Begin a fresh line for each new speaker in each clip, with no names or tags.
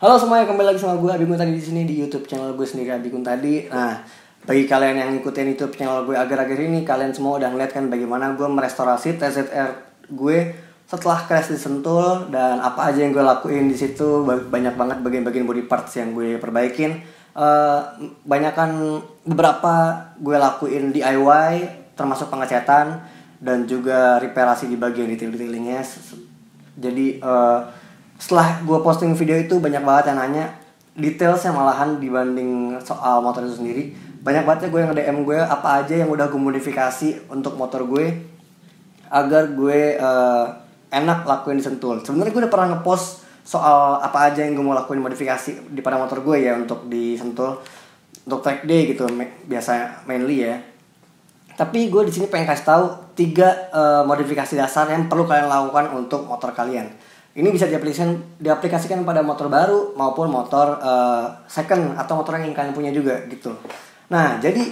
Halo semuanya, kembali lagi sama gue Abi Kuntadi di sini di YouTube channel gue sendiri Abi Kuntadi. Nah, bagi kalian yang ngikutin YouTube channel gue akhir-akhir ini, kalian semua udah ngeliat kan bagaimana gue merestorasi TZR gue setelah crash di Sentul dan apa aja yang gue lakuin di situ. Banyak banget bagian-bagian body parts yang gue perbaikin. Banyakan beberapa gue lakuin DIY termasuk pengecatan dan juga reparasi di bagian detail-detailingnya. Jadi setelah gue posting video itu banyak banget yang nanya detailsnya malahan dibanding soal motor itu sendiri. Banyak banget ya gue yang nge-DM gue apa aja yang udah gue modifikasi untuk motor gue agar gue enak lakuin di Sentul. Sebenarnya gue udah pernah ngepost soal apa aja yang gue mau lakuin modifikasi di pada motor gue ya untuk di Sentul untuk track day gitu biasa mainly ya. Tapi gue di sini pengen kasih tahu 3 modifikasi dasar yang perlu kalian lakukan untuk motor kalian. Ini bisa diaplikasikan pada motor baru maupun motor second atau motor yang kalian punya juga gitu. Nah, jadi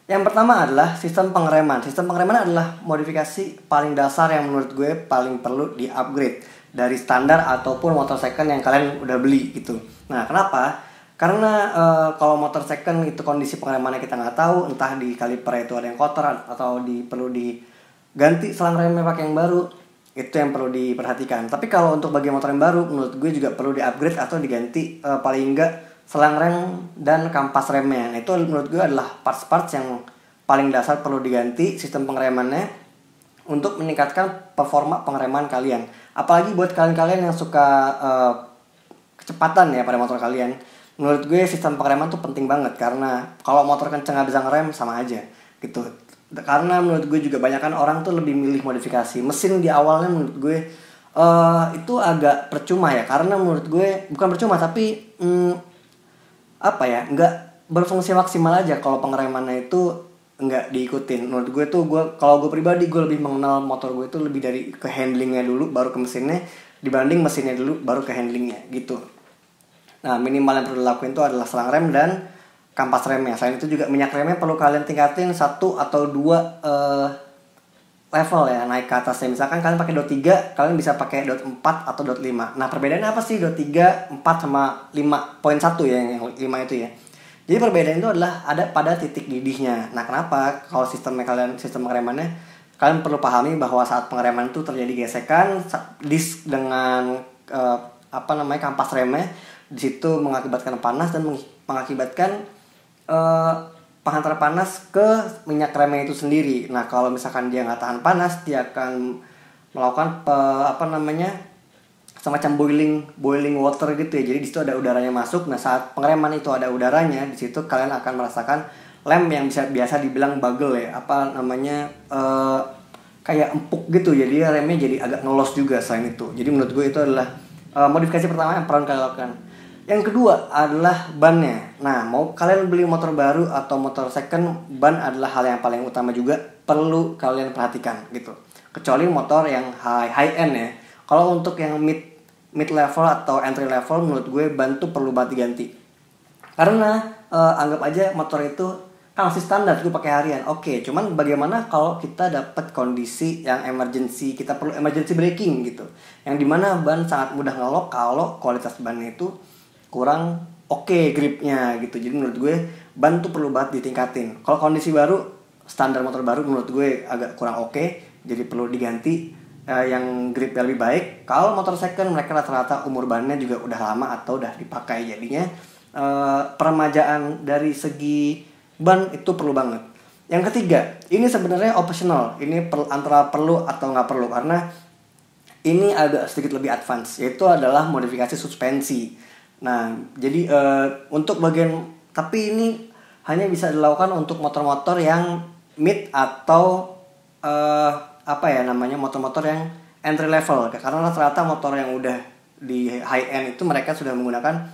yang pertama adalah sistem pengereman. Sistem pengereman adalah modifikasi paling dasar yang menurut gue paling perlu di-upgrade dari standar ataupun motor second yang kalian udah beli gitu. Nah, kenapa? Karena kalau motor second itu kondisi pengeremannya kita nggak tahu, entah di kaliper itu ada yang kotor atau perlu diganti selang remnya pakai yang baru. Itu yang perlu diperhatikan. Tapi kalau untuk bagian motor yang baru, menurut gue juga perlu di-upgrade atau diganti paling enggak selang rem dan kampas remnya. Nah, itu menurut gue adalah parts-parts yang paling dasar perlu diganti sistem pengeremannya untuk meningkatkan performa pengereman kalian. Apalagi buat kalian-kalian yang suka kecepatan ya pada motor kalian. Menurut gue sistem pengereman tuh penting banget karena kalau motor kenceng nggak bisa ngerem sama aja gitu. Karena menurut gue juga banyakan orang tuh lebih milih modifikasi mesin di awalnya. Menurut gue itu agak percuma ya, karena menurut gue bukan percuma tapi nggak berfungsi maksimal aja kalau pengeremannya itu nggak diikutin. Menurut gue tuh kalau gue pribadi gue lebih mengenal motor gue itu lebih dari ke handlingnya dulu baru ke mesinnya dibanding mesinnya dulu baru ke handlingnya gitu. Nah, minimal yang perlu dilakuin itu adalah selang rem dan kampas remnya. Selain itu juga minyak remnya perlu kalian tingkatin 1 atau 2 level ya, naik ke atasnya. Misalkan kalian pakai dot 3, kalian bisa pakai dot 4 atau dot 5. Nah, perbedaannya apa sih dot 3, 4 sama 5.1 ya, yang 5 itu ya. Jadi perbedaan itu adalah ada pada titik didihnya. Nah, kenapa? Kalau sistem pengeremannya kalian perlu pahami bahwa saat pengereman itu terjadi gesekan disk dengan kampas remnya, di situ mengakibatkan panas dan mengakibatkan penghantar panas ke minyak remnya itu sendiri. Nah, kalau misalkan dia nggak tahan panas, dia akan melakukan semacam boiling water gitu ya. Jadi di situ ada udaranya masuk. Nah, saat pengereman itu ada udaranya, di situ kalian akan merasakan lem yang biasa dibilang bagel ya. Kayak empuk gitu. Jadi remnya jadi agak ngelos juga selain itu. Jadi menurut gue itu adalah modifikasi pertama yang perlu kalian lakukan. Yang kedua adalah bannya. Nah, mau kalian beli motor baru atau motor second, ban adalah hal yang paling utama juga perlu kalian perhatikan gitu. Kecuali motor yang high end ya. Kalau untuk yang mid level atau entry level, menurut gue ban tuh perlu banget diganti. Karena anggap aja motor itu kan masih standar gue pakai harian. Oke, cuman bagaimana kalau kita dapat kondisi yang emergency, kita perlu emergency braking gitu. Yang dimana ban sangat mudah ngelok kalau kualitas bannya itu kurang oke gripnya gitu. Jadi menurut gue ban tuh perlu banget ditingkatin. Kalau kondisi baru, standar motor baru menurut gue agak kurang oke, jadi perlu diganti yang gripnya lebih baik. Kalau motor second mereka rata-rata umur bannya juga udah lama atau udah dipakai, jadinya peremajaan dari segi ban itu perlu banget. Yang ketiga, ini sebenarnya optional. Ini antara perlu atau nggak perlu karena ini agak sedikit lebih advance, yaitu adalah modifikasi suspensi. Nah, jadi untuk bagian, tapi ini hanya bisa dilakukan untuk motor-motor yang mid atau motor-motor yang entry level. Karena rata-rata motor yang udah di high end itu mereka sudah menggunakan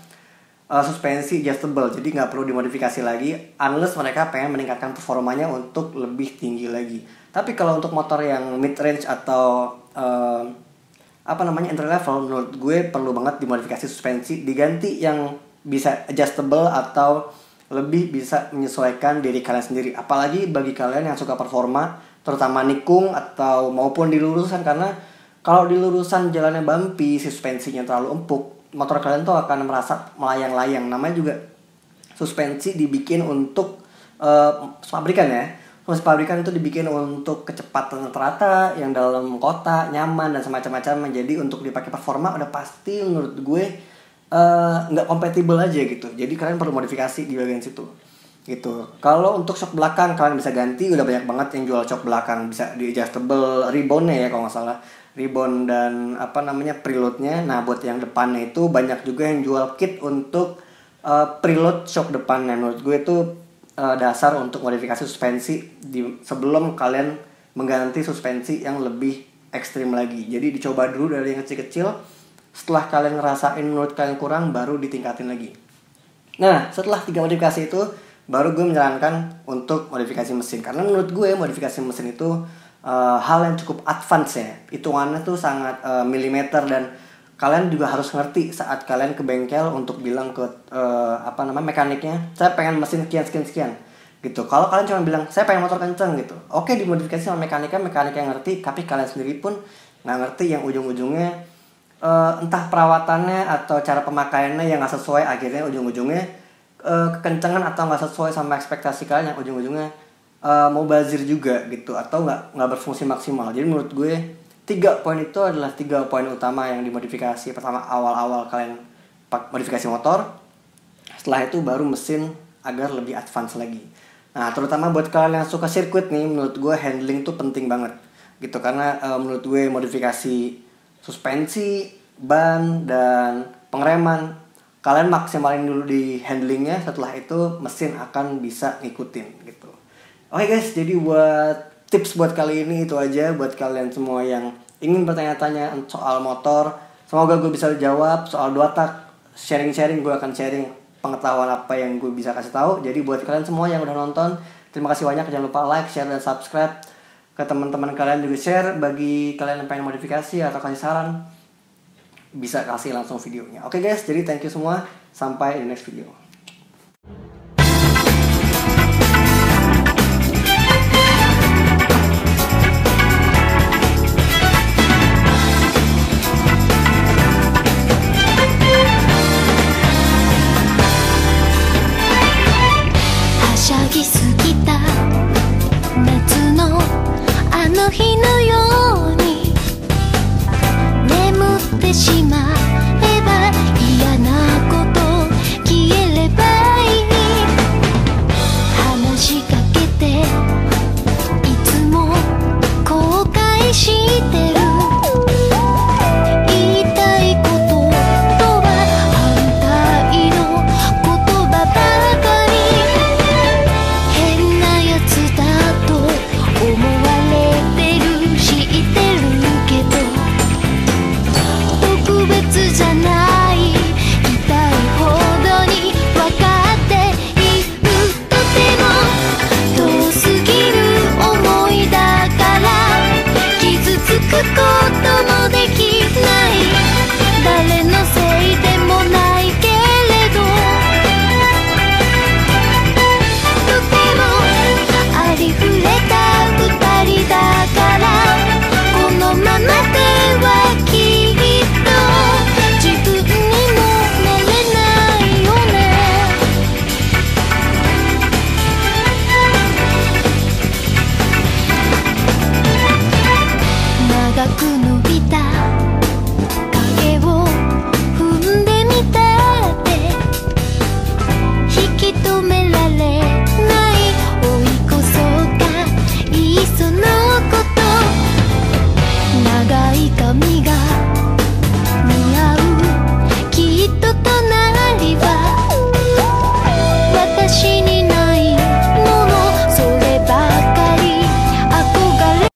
suspensi adjustable, jadi nggak perlu dimodifikasi lagi unless mereka pengen meningkatkan performanya untuk lebih tinggi lagi. Tapi kalau untuk motor yang mid range atau entry level, menurut gue perlu banget dimodifikasi suspensi, diganti yang bisa adjustable atau lebih bisa menyesuaikan diri kalian sendiri. Apalagi bagi kalian yang suka performa, terutama nikung atau maupun di lurusan, karena kalau di lurusan jalannya bumpy, suspensinya terlalu empuk, motor kalian tuh akan merasa melayang-layang. Namanya juga suspensi dibikin untuk pabrikan ya. Terus pabrikan itu dibikin untuk kecepatan rata yang dalam kota, nyaman dan semacam-macam. Jadi untuk dipakai performa udah pasti menurut gue nggak kompatibel aja gitu. Jadi kalian perlu modifikasi di bagian situ gitu. Kalau untuk shock belakang kalian bisa ganti, udah banyak banget yang jual shock belakang, bisa di adjustable ribbonnya ya kalau nggak salah, ribbon dan preloadnya. Nah buat yang depannya itu banyak juga yang jual kit untuk preload shock depannya. Menurut gue itu dasar untuk modifikasi suspensi sebelum kalian mengganti suspensi yang lebih ekstrim lagi. Jadi dicoba dulu dari yang kecil-kecil. Setelah kalian ngerasain menurut kalian kurang, baru ditingkatin lagi. Nah setelah 3 modifikasi itu, baru gue menyarankan untuk modifikasi mesin. Karena menurut gue modifikasi mesin itu hal yang cukup advance ya. Hitungannya tuh sangat milimeter, dan kalian juga harus ngerti saat kalian ke bengkel untuk bilang ke mekaniknya, saya pengen mesin sekian gitu. Kalau kalian cuma bilang saya pengen motor kenceng gitu, oke, dimodifikasi sama mekanik yang ngerti. Tapi kalian sendiri pun nggak ngerti yang ujung-ujungnya entah perawatannya atau cara pemakaiannya yang nggak sesuai, akhirnya ujung-ujungnya kekencengan atau nggak sesuai sama ekspektasi kalian, yang ujung-ujungnya mau bazir juga gitu, atau nggak berfungsi maksimal. Jadi menurut gue 3 poin itu adalah 3 poin utama yang dimodifikasi. Pertama, awal-awal kalian modifikasi motor. Setelah itu baru mesin agar lebih advance lagi. Nah terutama buat kalian yang suka sirkuit nih, menurut gue handling tuh penting banget gitu. Karena menurut gue modifikasi suspensi, ban, dan pengereman kalian maksimalin dulu di handlingnya. Setelah itu mesin akan bisa ngikutin gitu. Oke guys, jadi buat tips buat kali ini itu aja. Buat kalian semua yang ingin bertanya-tanya soal motor, semoga gue bisa jawab. Soal 2 tak, sharing-sharing, gue akan sharing pengetahuan apa yang gue bisa kasih tahu. Jadi buat kalian semua yang udah nonton, terima kasih banyak. Jangan lupa like, share, dan subscribe. Ke teman-teman kalian juga share. Bagi kalian yang pengen modifikasi atau kasih saran, bisa kasih langsung videonya. Oke guys, jadi thank you semua. Sampai di next video.